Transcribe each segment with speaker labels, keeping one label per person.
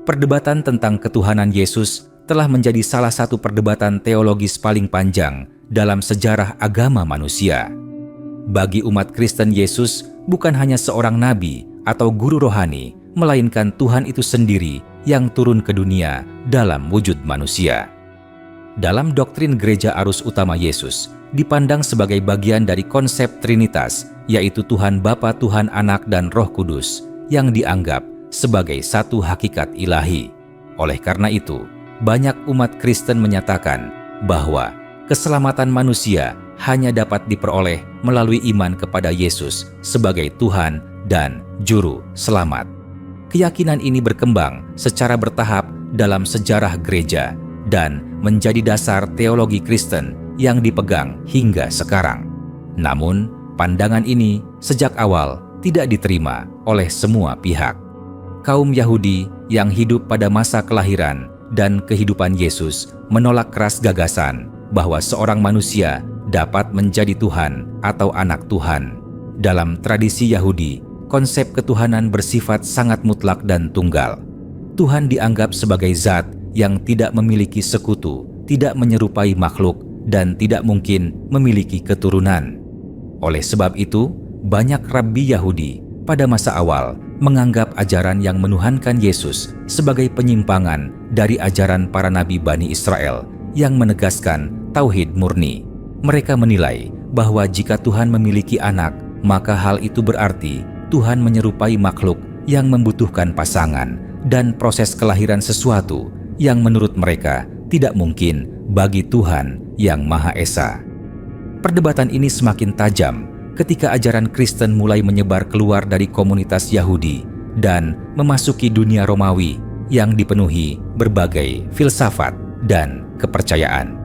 Speaker 1: Perdebatan tentang ketuhanan Yesus telah menjadi salah satu perdebatan teologis paling panjang dalam sejarah agama manusia. Bagi umat Kristen, Yesus bukan hanya seorang nabi atau guru rohani, melainkan Tuhan itu sendiri yang turun ke dunia dalam wujud manusia. Dalam doktrin Gereja Arus Utama, Yesus dipandang sebagai bagian dari konsep Trinitas, yaitu Tuhan Bapa, Tuhan Anak, dan Roh Kudus, yang dianggap sebagai satu hakikat ilahi. Oleh karena itu, banyak umat Kristen menyatakan bahwa keselamatan manusia hanya dapat diperoleh melalui iman kepada Yesus sebagai Tuhan dan Juru Selamat. Keyakinan ini berkembang secara bertahap dalam sejarah gereja dan menjadi dasar teologi Kristen yang dipegang hingga sekarang. Namun, pandangan ini sejak awal tidak diterima oleh semua pihak. Kaum Yahudi yang hidup pada masa kelahiran dan kehidupan Yesus menolak keras gagasan bahwa seorang manusia dapat menjadi Tuhan atau anak Tuhan. Dalam tradisi Yahudi, konsep ketuhanan bersifat sangat mutlak dan tunggal. Tuhan dianggap sebagai zat yang tidak memiliki sekutu, tidak menyerupai makhluk, dan tidak mungkin memiliki keturunan. Oleh sebab itu, banyak rabbi Yahudi pada masa awal menganggap ajaran yang menuhankan Yesus sebagai penyimpangan dari ajaran para nabi Bani Israel yang menegaskan tauhid murni. Mereka menilai bahwa jika Tuhan memiliki anak, maka hal itu berarti Tuhan menyerupai makhluk yang membutuhkan pasangan dan proses kelahiran sesuatu yang menurut mereka tidak mungkin bagi Tuhan yang Maha Esa. Perdebatan ini semakin tajam ketika ajaran Kristen mulai menyebar keluar dari komunitas Yahudi dan memasuki dunia Romawi yang dipenuhi berbagai filsafat dan kepercayaan.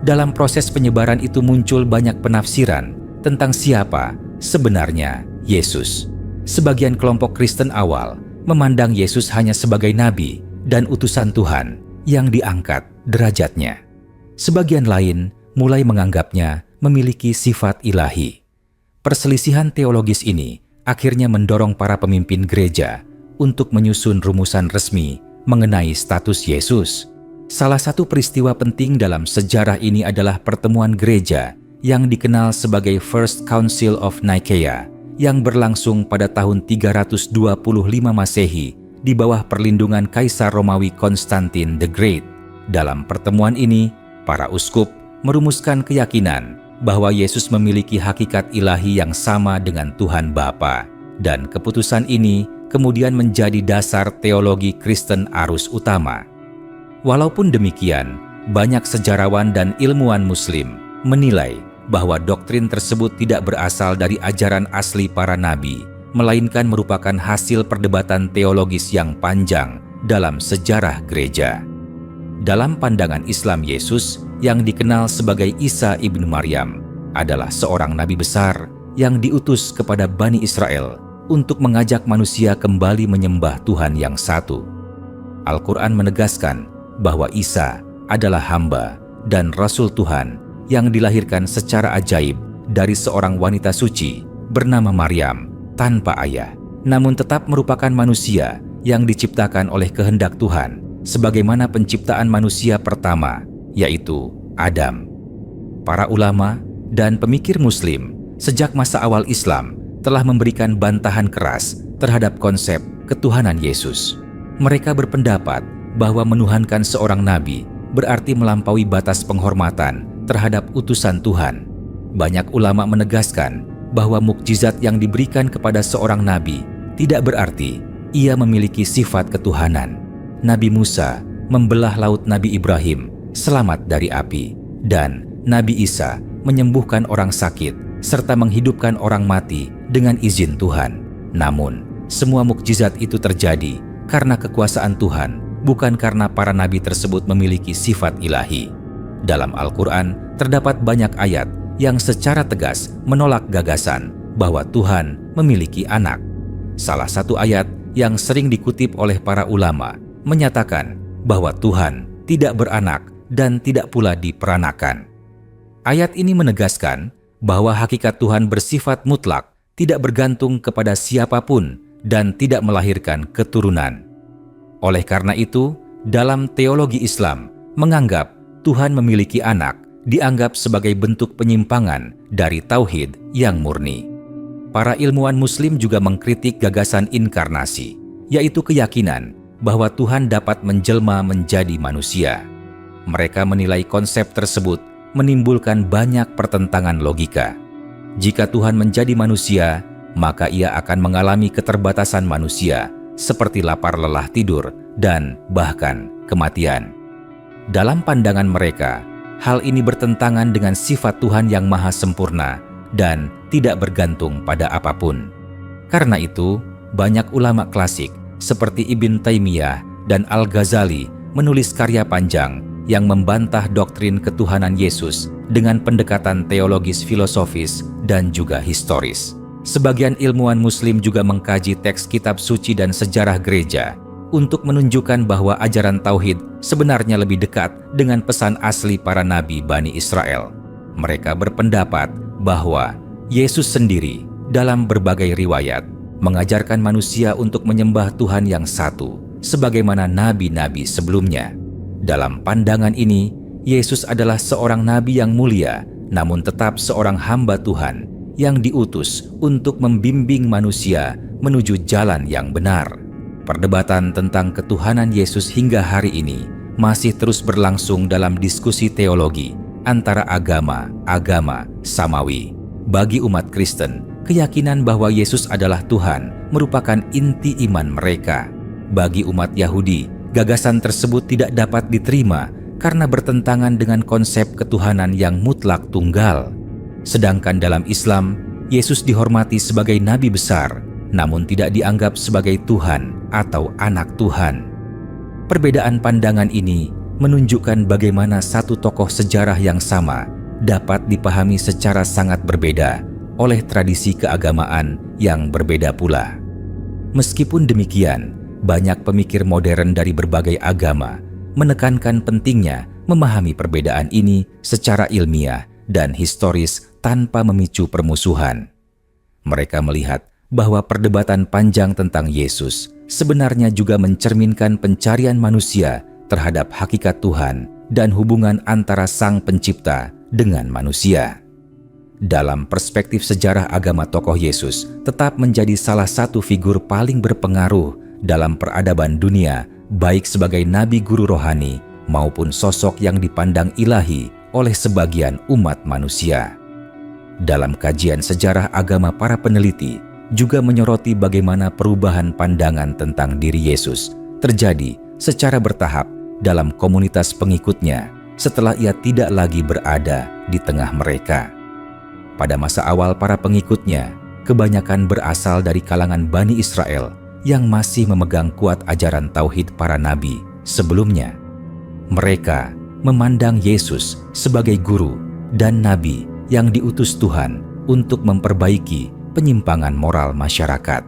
Speaker 1: Dalam proses penyebaran itu muncul banyak penafsiran tentang siapa sebenarnya Yesus. Sebagian kelompok Kristen awal memandang Yesus hanya sebagai nabi dan utusan Tuhan yang diangkat derajatnya. Sebagian lain mulai menganggapnya memiliki sifat ilahi. Perselisihan teologis ini akhirnya mendorong para pemimpin gereja untuk menyusun rumusan resmi mengenai status Yesus. Salah satu peristiwa penting dalam sejarah ini adalah pertemuan gereja yang dikenal sebagai First Council of Nicaea yang berlangsung pada tahun 325 Masehi di bawah perlindungan Kaisar Romawi Konstantin the Great. Dalam pertemuan ini, para uskup merumuskan keyakinan bahwa Yesus memiliki hakikat ilahi yang sama dengan Tuhan Bapa, dan keputusan ini kemudian menjadi dasar teologi Kristen Arus Utama. Walaupun demikian, banyak sejarawan dan ilmuwan Muslim menilai bahwa doktrin tersebut tidak berasal dari ajaran asli para nabi, melainkan merupakan hasil perdebatan teologis yang panjang dalam sejarah gereja. Dalam pandangan Islam, Yesus yang dikenal sebagai Isa ibnu Maryam adalah seorang nabi besar yang diutus kepada Bani Israel untuk mengajak manusia kembali menyembah Tuhan yang satu. Al-Quran menegaskan bahwa Isa adalah hamba dan Rasul Tuhan yang dilahirkan secara ajaib dari seorang wanita suci bernama Maryam tanpa ayah, namun tetap merupakan manusia yang diciptakan oleh kehendak Tuhan sebagaimana penciptaan manusia pertama, yaitu Adam. Para ulama dan pemikir Muslim sejak masa awal Islam telah memberikan bantahan keras terhadap konsep ketuhanan Yesus. Mereka berpendapat bahwa menuhankan seorang nabi berarti melampaui batas penghormatan terhadap utusan Tuhan. Banyak ulama menegaskan bahwa mukjizat yang diberikan kepada seorang nabi tidak berarti ia memiliki sifat ketuhanan. Nabi Musa membelah laut Nabi Ibrahim selamat dari api, dan Nabi Isa menyembuhkan orang sakit serta menghidupkan orang mati dengan izin Tuhan. Namun, semua mukjizat itu terjadi karena kekuasaan Tuhan, bukan karena para nabi tersebut memiliki sifat ilahi. Dalam Al-Quran terdapat banyak ayat yang secara tegas menolak gagasan bahwa Tuhan memiliki anak. Salah satu ayat yang sering dikutip oleh para ulama menyatakan bahwa Tuhan tidak beranak dan tidak pula diperanakan. Ayat ini menegaskan bahwa hakikat Tuhan bersifat mutlak, tidak bergantung kepada siapapun, dan tidak melahirkan keturunan. Oleh karena itu, dalam teologi Islam, menganggap Tuhan memiliki anak dianggap sebagai bentuk penyimpangan dari tauhid yang murni. Para ilmuwan Muslim juga mengkritik gagasan inkarnasi, yaitu keyakinan bahwa Tuhan dapat menjelma menjadi manusia. Mereka menilai konsep tersebut menimbulkan banyak pertentangan logika. Jika Tuhan menjadi manusia, maka ia akan mengalami keterbatasan manusia, seperti lapar, lelah, tidur, dan bahkan kematian. Dalam pandangan mereka, hal ini bertentangan dengan sifat Tuhan yang maha sempurna dan tidak bergantung pada apapun. Karena itu, banyak ulama klasik seperti Ibn Taimiyah dan Al-Ghazali menulis karya panjang yang membantah doktrin ketuhanan Yesus dengan pendekatan teologis, filosofis, dan juga historis. Sebagian ilmuwan Muslim juga mengkaji teks kitab suci dan sejarah gereja untuk menunjukkan bahwa ajaran tauhid sebenarnya lebih dekat dengan pesan asli para nabi Bani Israel. Mereka berpendapat bahwa Yesus sendiri dalam berbagai riwayat mengajarkan manusia untuk menyembah Tuhan yang satu, sebagaimana nabi-nabi sebelumnya. Dalam pandangan ini, Yesus adalah seorang nabi yang mulia, namun tetap seorang hamba Tuhan yang diutus untuk membimbing manusia menuju jalan yang benar. Perdebatan tentang ketuhanan Yesus hingga hari ini masih terus berlangsung dalam diskusi teologi antara agama samawi. Bagi umat Kristen, keyakinan bahwa Yesus adalah Tuhan merupakan inti iman mereka. Bagi umat Yahudi, gagasan tersebut tidak dapat diterima karena bertentangan dengan konsep ketuhanan yang mutlak tunggal. Sedangkan dalam Islam, Yesus dihormati sebagai nabi besar, namun tidak dianggap sebagai Tuhan atau anak Tuhan. Perbedaan pandangan ini menunjukkan bagaimana satu tokoh sejarah yang sama dapat dipahami secara sangat berbeda oleh tradisi keagamaan yang berbeda pula. Meskipun demikian, banyak pemikir modern dari berbagai agama menekankan pentingnya memahami perbedaan ini secara ilmiah dan historis tanpa memicu permusuhan. Mereka melihat bahwa perdebatan panjang tentang Yesus sebenarnya juga mencerminkan pencarian manusia terhadap hakikat Tuhan dan hubungan antara Sang Pencipta dengan manusia. Dalam perspektif sejarah agama, tokoh Yesus tetap menjadi salah satu figur paling berpengaruh dalam peradaban dunia, baik sebagai nabi guru rohani maupun sosok yang dipandang ilahi oleh sebagian umat manusia. Dalam kajian sejarah agama, para peneliti juga menyoroti bagaimana perubahan pandangan tentang diri Yesus terjadi secara bertahap dalam komunitas pengikutnya setelah ia tidak lagi berada di tengah mereka. Pada masa awal, para pengikutnya kebanyakan berasal dari kalangan Bani Israel yang masih memegang kuat ajaran tauhid para nabi sebelumnya. Mereka memandang Yesus sebagai guru dan nabi yang diutus Tuhan untuk memperbaiki penyimpangan moral masyarakat.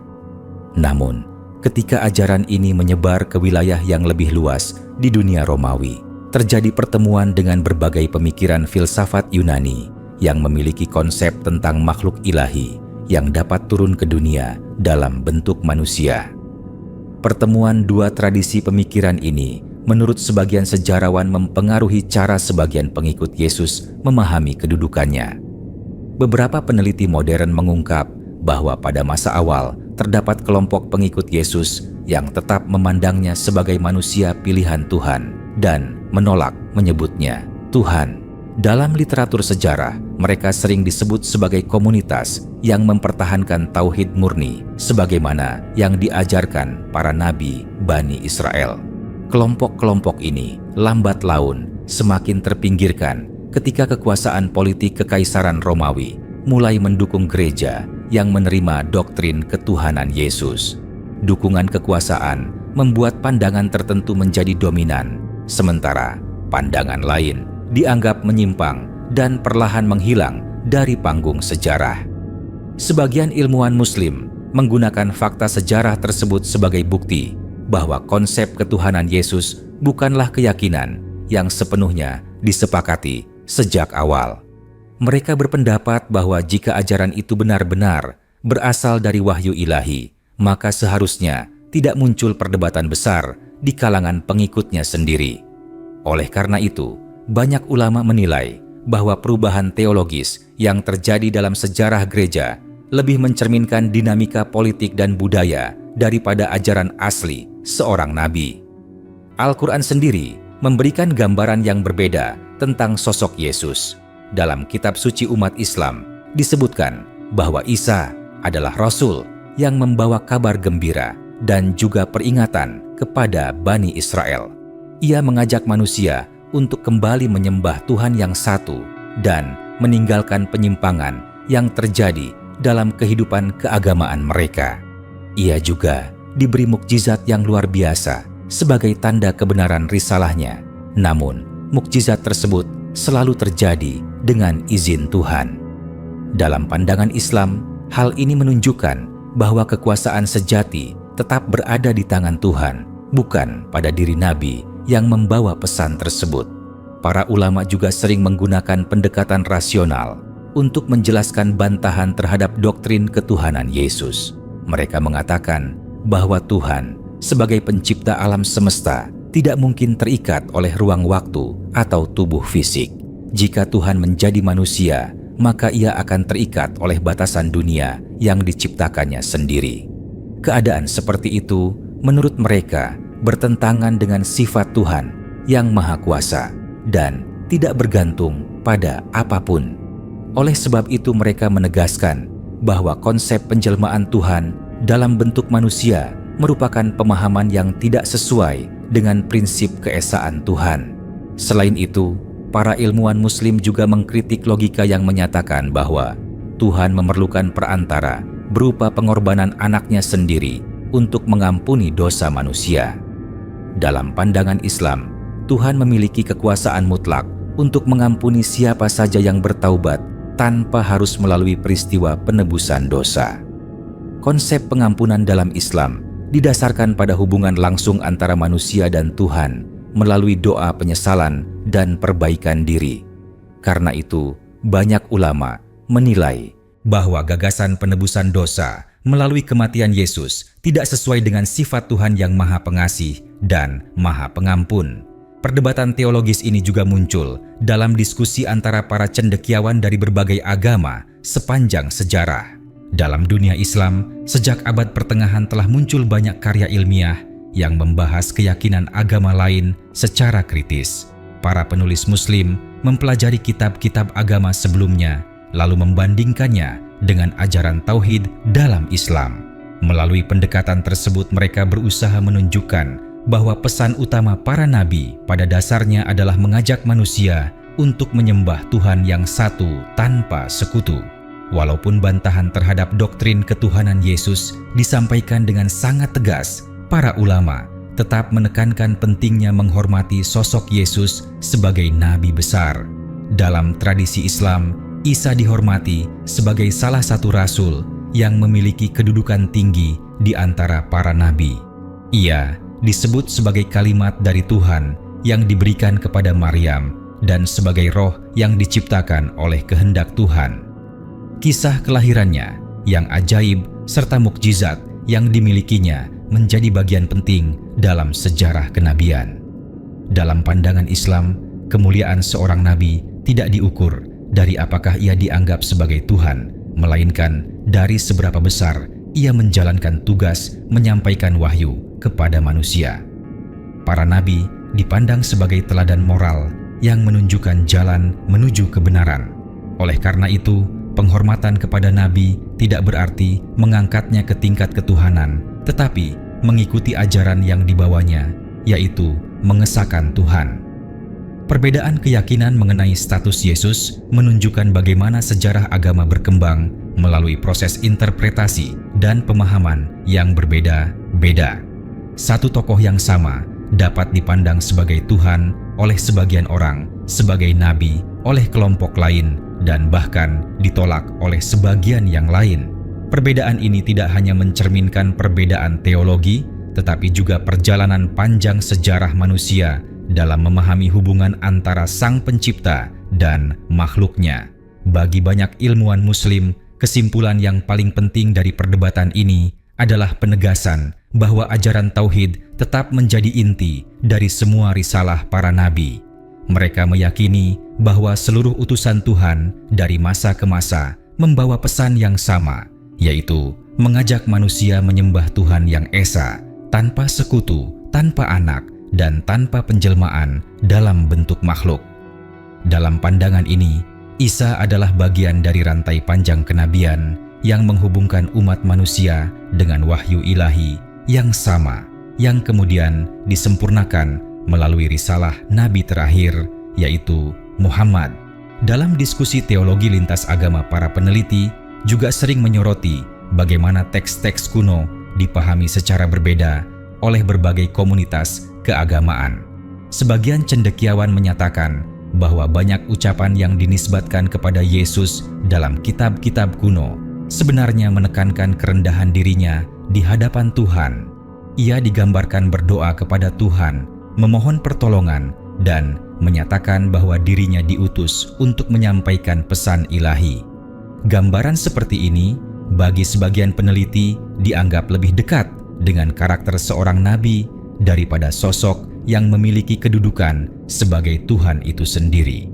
Speaker 1: Namun, ketika ajaran ini menyebar ke wilayah yang lebih luas di dunia Romawi, terjadi pertemuan dengan berbagai pemikiran filsafat Yunani yang memiliki konsep tentang makhluk ilahi yang dapat turun ke dunia dalam bentuk manusia. Pertemuan dua tradisi pemikiran ini, menurut sebagian sejarawan, mempengaruhi cara sebagian pengikut Yesus memahami kedudukannya. Beberapa peneliti modern mengungkap bahwa pada masa awal terdapat kelompok pengikut Yesus yang tetap memandangnya sebagai manusia pilihan Tuhan dan menolak menyebutnya Tuhan. Dalam literatur sejarah, mereka sering disebut sebagai komunitas yang mempertahankan tauhid murni sebagaimana yang diajarkan para nabi Bani Israel. Kelompok-kelompok ini lambat laun semakin terpinggirkan ketika kekuasaan politik Kekaisaran Romawi mulai mendukung gereja yang menerima doktrin ketuhanan Yesus. Dukungan kekuasaan membuat pandangan tertentu menjadi dominan, sementara pandangan lain dianggap menyimpang dan perlahan menghilang dari panggung sejarah. Sebagian ilmuwan Muslim menggunakan fakta sejarah tersebut sebagai bukti bahwa konsep ketuhanan Yesus bukanlah keyakinan yang sepenuhnya disepakati sejak awal. Mereka berpendapat bahwa jika ajaran itu benar-benar berasal dari wahyu ilahi, maka seharusnya tidak muncul perdebatan besar di kalangan pengikutnya sendiri. Oleh karena itu, banyak ulama menilai bahwa perubahan teologis yang terjadi dalam sejarah gereja lebih mencerminkan dinamika politik dan budaya daripada ajaran asli seorang nabi. Al-Quran sendiri memberikan gambaran yang berbeda tentang sosok Yesus. Dalam kitab suci umat Islam disebutkan bahwa Isa adalah Rasul yang membawa kabar gembira dan juga peringatan kepada Bani Israel. Ia mengajak manusia untuk kembali menyembah Tuhan yang satu dan meninggalkan penyimpangan yang terjadi dalam kehidupan keagamaan mereka. Ia juga diberi mukjizat yang luar biasa sebagai tanda kebenaran risalahnya. Namun, mukjizat tersebut selalu terjadi dengan izin Tuhan. Dalam pandangan Islam, hal ini menunjukkan bahwa kekuasaan sejati tetap berada di tangan Tuhan, bukan pada diri nabi yang membawa pesan tersebut. Para ulama juga sering menggunakan pendekatan rasional untuk menjelaskan bantahan terhadap doktrin ketuhanan Yesus. Mereka mengatakan bahwa Tuhan sebagai pencipta alam semesta tidak mungkin terikat oleh ruang waktu atau tubuh fisik. Jika Tuhan menjadi manusia, maka ia akan terikat oleh batasan dunia yang diciptakannya sendiri. Keadaan seperti itu, menurut mereka, bertentangan dengan sifat Tuhan yang Maha Kuasa dan tidak bergantung pada apapun. Oleh sebab itu mereka menegaskan bahwa konsep penjelmaan Tuhan dalam bentuk manusia merupakan pemahaman yang tidak sesuai dengan prinsip keesaan Tuhan. Selain itu, para ilmuwan Muslim juga mengkritik logika yang menyatakan bahwa Tuhan memerlukan perantara berupa pengorbanan anaknya sendiri untuk mengampuni dosa manusia. Dalam pandangan Islam, Tuhan memiliki kekuasaan mutlak untuk mengampuni siapa saja yang bertaubat tanpa harus melalui peristiwa penebusan dosa. Konsep pengampunan dalam Islam didasarkan pada hubungan langsung antara manusia dan Tuhan melalui doa penyesalan dan perbaikan diri. Karena itu, banyak ulama menilai bahwa gagasan penebusan dosa melalui kematian Yesus tidak sesuai dengan sifat Tuhan yang Maha Pengasih dan Maha Pengampun. Perdebatan teologis ini juga muncul dalam diskusi antara para cendekiawan dari berbagai agama sepanjang sejarah. Dalam dunia Islam, sejak abad pertengahan telah muncul banyak karya ilmiah yang membahas keyakinan agama lain secara kritis. Para penulis Muslim mempelajari kitab-kitab agama sebelumnya, lalu membandingkannya dengan ajaran tauhid dalam Islam. Melalui pendekatan tersebut, mereka berusaha menunjukkan bahwa pesan utama para nabi pada dasarnya adalah mengajak manusia untuk menyembah Tuhan yang satu tanpa sekutu. Walaupun bantahan terhadap doktrin ketuhanan Yesus disampaikan dengan sangat tegas, para ulama tetap menekankan pentingnya menghormati sosok Yesus sebagai nabi besar. Dalam tradisi Islam, Isa dihormati sebagai salah satu rasul yang memiliki kedudukan tinggi di antara para nabi. Ia disebut sebagai kalimat dari Tuhan yang diberikan kepada Maryam dan sebagai roh yang diciptakan oleh kehendak Tuhan. Kisah kelahirannya yang ajaib serta mukjizat yang dimilikinya menjadi bagian penting dalam sejarah kenabian. Dalam pandangan Islam, kemuliaan seorang nabi tidak diukur dari apakah ia dianggap sebagai Tuhan, melainkan dari seberapa besar ia menjalankan tugas menyampaikan wahyu kepada manusia. Para nabi dipandang sebagai teladan moral yang menunjukkan jalan menuju kebenaran. Oleh karena itu, penghormatan kepada nabi tidak berarti mengangkatnya ke tingkat ketuhanan, tetapi mengikuti ajaran yang dibawanya, yaitu mengesahkan Tuhan. Perbedaan keyakinan mengenai status Yesus menunjukkan bagaimana sejarah agama berkembang melalui proses interpretasi dan pemahaman yang berbeda-beda. Satu tokoh yang sama dapat dipandang sebagai Tuhan oleh sebagian orang, sebagai nabi oleh kelompok lain, dan bahkan ditolak oleh sebagian yang lain. Perbedaan ini tidak hanya mencerminkan perbedaan teologi, tetapi juga perjalanan panjang sejarah manusia dalam memahami hubungan antara Sang Pencipta dan makhluknya. Bagi banyak ilmuwan Muslim, kesimpulan yang paling penting dari perdebatan ini adalah penegasan bahwa ajaran tauhid tetap menjadi inti dari semua risalah para nabi. Mereka meyakini bahwa seluruh utusan Tuhan dari masa ke masa membawa pesan yang sama, yaitu mengajak manusia menyembah Tuhan yang esa, tanpa sekutu, tanpa anak, dan tanpa penjelmaan dalam bentuk makhluk. Dalam pandangan ini, Isa adalah bagian dari rantai panjang kenabian yang menghubungkan umat manusia dengan wahyu ilahi yang sama, yang kemudian disempurnakan melalui risalah Nabi terakhir, yaitu Muhammad. Dalam diskusi teologi lintas agama, para peneliti juga sering menyoroti bagaimana teks-teks kuno dipahami secara berbeda oleh berbagai komunitas keagamaan. Sebagian cendekiawan menyatakan bahwa banyak ucapan yang dinisbatkan kepada Yesus dalam kitab-kitab kuno sebenarnya menekankan kerendahan dirinya di hadapan Tuhan. Ia digambarkan berdoa kepada Tuhan, memohon pertolongan, dan menyatakan bahwa dirinya diutus untuk menyampaikan pesan ilahi. Gambaran seperti ini bagi sebagian peneliti dianggap lebih dekat dengan karakter seorang nabi daripada sosok yang memiliki kedudukan sebagai Tuhan itu sendiri.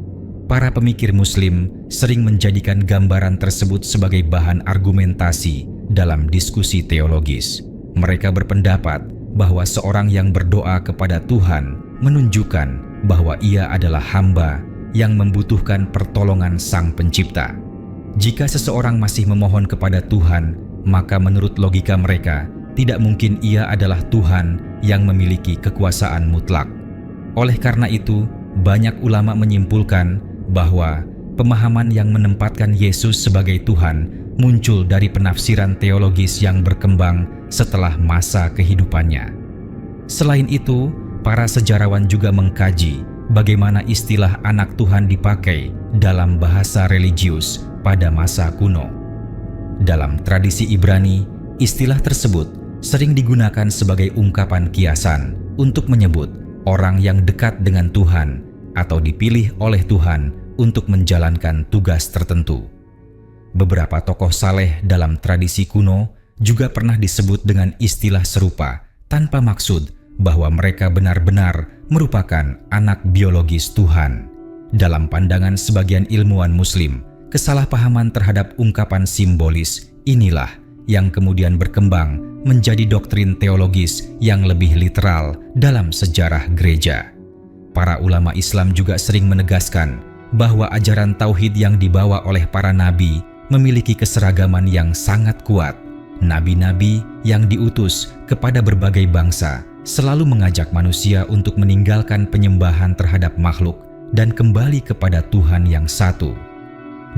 Speaker 1: Para pemikir Muslim sering menjadikan gambaran tersebut sebagai bahan argumentasi dalam diskusi teologis. Mereka berpendapat bahwa seorang yang berdoa kepada Tuhan menunjukkan bahwa ia adalah hamba yang membutuhkan pertolongan Sang Pencipta. Jika seseorang masih memohon kepada Tuhan, maka menurut logika mereka, tidak mungkin ia adalah Tuhan yang memiliki kekuasaan mutlak. Oleh karena itu, banyak ulama menyimpulkan bahwa pemahaman yang menempatkan Yesus sebagai Tuhan muncul dari penafsiran teologis yang berkembang setelah masa kehidupannya. Selain itu, para sejarawan juga mengkaji bagaimana istilah anak Tuhan dipakai dalam bahasa religius pada masa kuno. Dalam tradisi Ibrani, istilah tersebut sering digunakan sebagai ungkapan kiasan untuk menyebut orang yang dekat dengan Tuhan atau dipilih oleh Tuhan untuk menjalankan tugas tertentu. Beberapa tokoh saleh dalam tradisi kuno juga pernah disebut dengan istilah serupa tanpa maksud bahwa mereka benar-benar merupakan anak biologis Tuhan. Dalam pandangan sebagian ilmuwan Muslim, kesalahpahaman terhadap ungkapan simbolis inilah yang kemudian berkembang menjadi doktrin teologis yang lebih literal dalam sejarah gereja. Para ulama Islam juga sering menegaskan bahwa ajaran tauhid yang dibawa oleh para nabi memiliki keseragaman yang sangat kuat. Nabi-nabi yang diutus kepada berbagai bangsa selalu mengajak manusia untuk meninggalkan penyembahan terhadap makhluk dan kembali kepada Tuhan yang satu.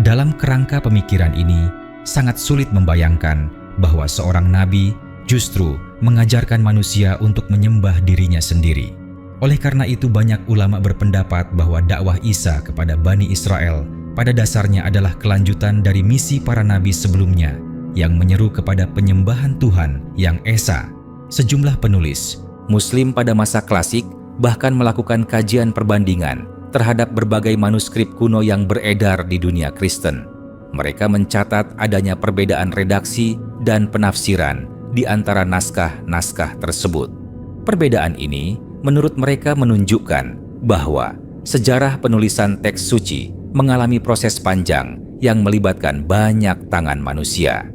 Speaker 1: Dalam kerangka pemikiran ini, sangat sulit membayangkan bahwa seorang nabi justru mengajarkan manusia untuk menyembah dirinya sendiri. Oleh karena itu, banyak ulama berpendapat bahwa dakwah Isa kepada Bani Israel pada dasarnya adalah kelanjutan dari misi para nabi sebelumnya yang menyeru kepada penyembahan Tuhan yang esa. Sejumlah penulis Muslim pada masa klasik bahkan melakukan kajian perbandingan terhadap berbagai manuskrip kuno yang beredar di dunia Kristen. Mereka mencatat adanya perbedaan redaksi dan penafsiran di antara naskah-naskah tersebut. Perbedaan ini menurut mereka menunjukkan bahwa sejarah penulisan teks suci mengalami proses panjang yang melibatkan banyak tangan manusia.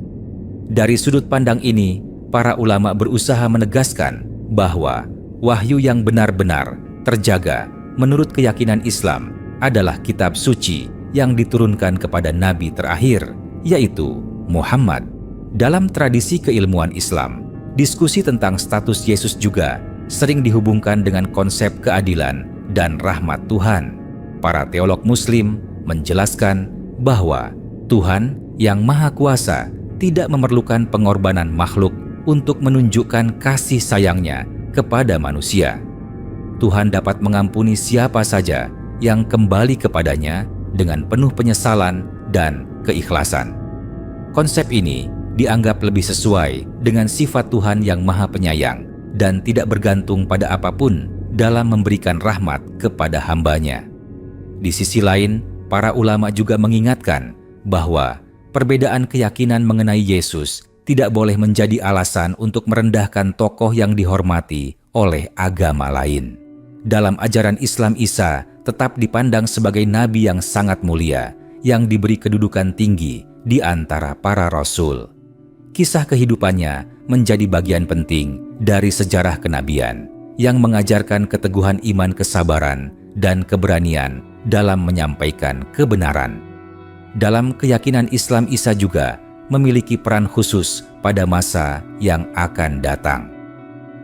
Speaker 1: Dari sudut pandang ini, para ulama berusaha menegaskan bahwa wahyu yang benar-benar terjaga menurut keyakinan Islam adalah kitab suci yang diturunkan kepada nabi terakhir, yaitu Muhammad. Dalam tradisi keilmuan Islam, diskusi tentang status Yesus juga sering dihubungkan dengan konsep keadilan dan rahmat Tuhan. Para teolog Muslim menjelaskan bahwa Tuhan yang Maha Kuasa tidak memerlukan pengorbanan makhluk untuk menunjukkan kasih sayangnya kepada manusia. Tuhan dapat mengampuni siapa saja yang kembali kepadanya dengan penuh penyesalan dan keikhlasan. Konsep ini dianggap lebih sesuai dengan sifat Tuhan yang Maha Penyayang dan tidak bergantung pada apapun dalam memberikan rahmat kepada hambanya. Di sisi lain, para ulama juga mengingatkan bahwa perbedaan keyakinan mengenai Yesus tidak boleh menjadi alasan untuk merendahkan tokoh yang dihormati oleh agama lain. Dalam ajaran Islam, Isa tetap dipandang sebagai nabi yang sangat mulia, yang diberi kedudukan tinggi di antara para rasul. Kisah kehidupannya menjadi bagian penting dari sejarah kenabian yang mengajarkan keteguhan iman, kesabaran, dan keberanian dalam menyampaikan kebenaran. Dalam keyakinan Islam, Isa juga memiliki peran khusus pada masa yang akan datang.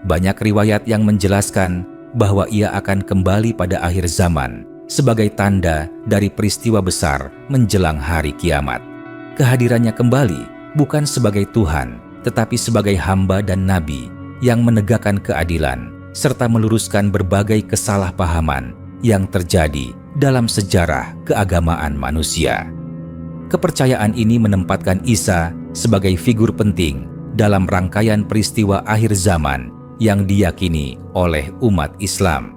Speaker 1: Banyak riwayat yang menjelaskan bahwa ia akan kembali pada akhir zaman sebagai tanda dari peristiwa besar menjelang hari kiamat. Kehadirannya kembali bukan sebagai Tuhan, tetapi sebagai hamba dan nabi yang menegakkan keadilan serta meluruskan berbagai kesalahpahaman yang terjadi dalam sejarah keagamaan manusia. Kepercayaan ini menempatkan Isa sebagai figur penting dalam rangkaian peristiwa akhir zaman yang diyakini oleh umat Islam.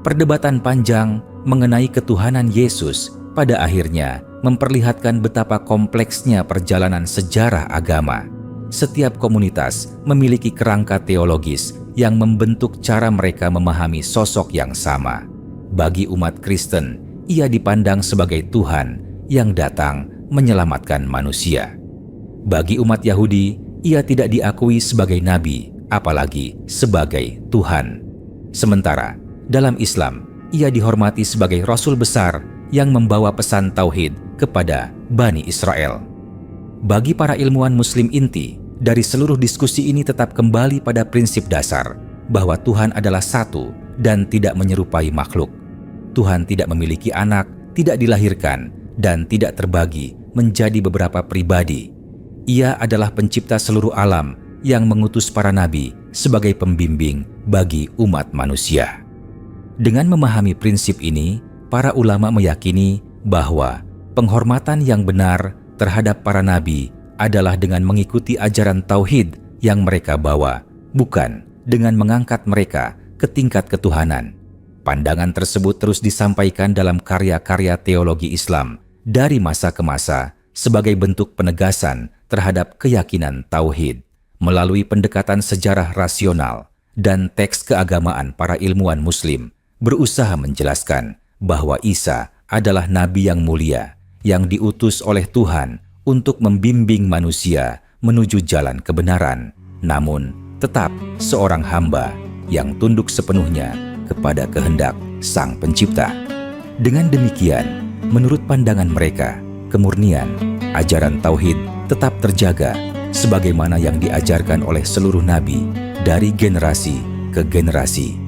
Speaker 1: Perdebatan panjang mengenai ketuhanan Yesus pada akhirnya memperlihatkan betapa kompleksnya perjalanan sejarah agama. Setiap komunitas memiliki kerangka teologis yang membentuk cara mereka memahami sosok yang sama. Bagi umat Kristen, ia dipandang sebagai Tuhan yang datang menyelamatkan manusia. Bagi umat Yahudi, ia tidak diakui sebagai nabi, apalagi sebagai Tuhan. Sementara dalam Islam, ia dihormati sebagai rasul besar yang membawa pesan tauhid kepada Bani Israel. Bagi para ilmuwan Muslim, inti dari seluruh diskusi ini tetap kembali pada prinsip dasar bahwa Tuhan adalah satu dan tidak menyerupai makhluk. Tuhan tidak memiliki anak, tidak dilahirkan, dan tidak terbagi menjadi beberapa pribadi. Ia adalah pencipta seluruh alam yang mengutus para nabi sebagai pembimbing bagi umat manusia. Dengan memahami prinsip ini, para ulama meyakini bahwa penghormatan yang benar terhadap para nabi adalah dengan mengikuti ajaran tauhid yang mereka bawa, bukan dengan mengangkat mereka ke tingkat ketuhanan. Pandangan tersebut terus disampaikan dalam karya-karya teologi Islam dari masa ke masa sebagai bentuk penegasan terhadap keyakinan tauhid. Melalui pendekatan sejarah rasional dan teks keagamaan, para ilmuwan Muslim berusaha menjelaskan bahwa Isa adalah nabi yang mulia yang diutus oleh Tuhan untuk membimbing manusia menuju jalan kebenaran, namun tetap seorang hamba yang tunduk sepenuhnya kepada kehendak Sang Pencipta. Dengan demikian, menurut pandangan mereka, kemurnian ajaran tauhid tetap terjaga sebagaimana yang diajarkan oleh seluruh nabi dari generasi ke generasi.